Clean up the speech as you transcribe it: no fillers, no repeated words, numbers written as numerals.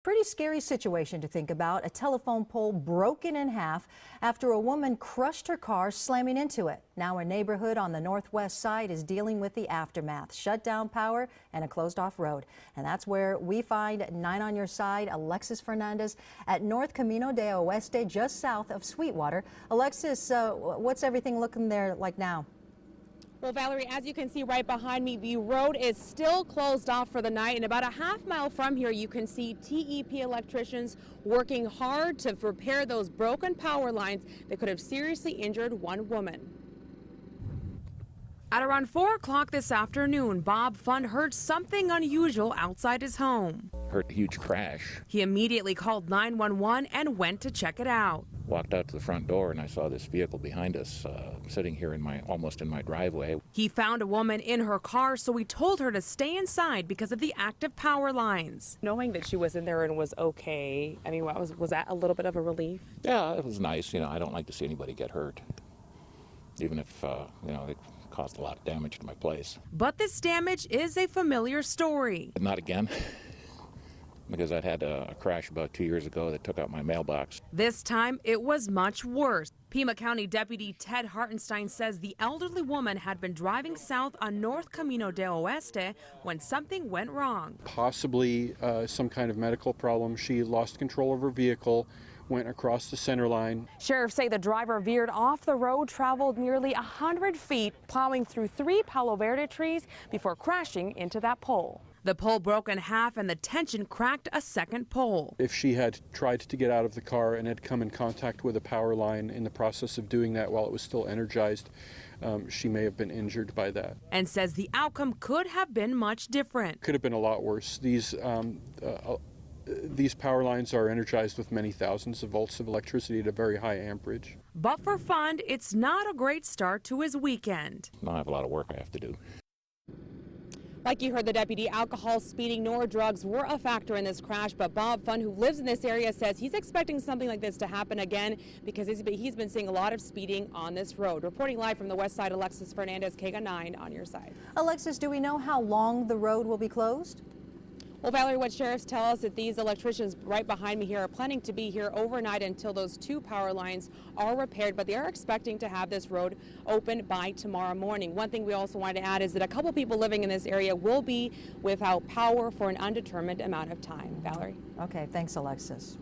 Pretty scary situation to think about. A telephone pole broken in half after a woman crushed her car slamming into it. Now a neighborhood on the northwest side is dealing with the aftermath. Shut down power and a closed off road. And that's where we find 9 on your side, Alexis Fernandez at North Camino de Oeste, just south of Sweetwater. Alexis, what's everything looking there like now? Well, Valerie, as you can see right behind me, the road is still closed off for the night, and about a half-mile from here you can see TEP electricians working hard to repair those broken power lines that could have seriously injured one woman. At around 4 o'clock this afternoon, Bob Fund heard something unusual outside his home. Heard a huge crash. He immediately called 911 and went to check it out. Walked out to the front door and I saw this vehicle behind us sitting here almost in my driveway. He found a woman in her car, so he told her to stay inside because of the active power lines. Knowing that she was in there and was okay, I mean, was that a little bit of a relief? Yeah, it was nice. I don't like to see anybody get hurt, even if, it caused a lot of damage to my place. But this damage is a familiar story. Not again, because I'd had a crash about 2 years ago that took out my mailbox. This time it was much worse. Pima County Deputy Ted Hartenstein says the elderly woman had been driving south on North Camino de Oeste when something went wrong. Possibly some kind of medical problem. She lost control of her vehicle, went across the center line. Sheriffs say the driver veered off the road, traveled nearly 100 feet, plowing through 3 Palo Verde trees before crashing into that pole. The pole broke in half and the tension cracked a second pole. If she had tried to get out of the car and had come in contact with a power line in the process of doing that while it was still energized, she may have been injured by that. And says the outcome could have been much different. Could have been a lot worse. These power lines are energized with many thousands of volts of electricity at a very high amperage. But for Fund, it's not a great start to his weekend. I have a lot of work I have to do. Like you heard the deputy, alcohol, speeding, nor drugs were a factor in this crash, but Bob Fund, who lives in this area, says he's expecting something like this to happen again because he's been seeing a lot of speeding on this road. Reporting live from the west side, Alexis Fernandez, KGUN-9 on your side. Alexis, do we know how long the road will be closed? Well, Valerie, what sheriffs tell us that these electricians right behind me here are planning to be here overnight until those 2 power lines are repaired, but they are expecting to have this road open by tomorrow morning. One thing we also wanted to add is that a couple people living in this area will be without power for an undetermined amount of time. Valerie? Okay, thanks, Alexis.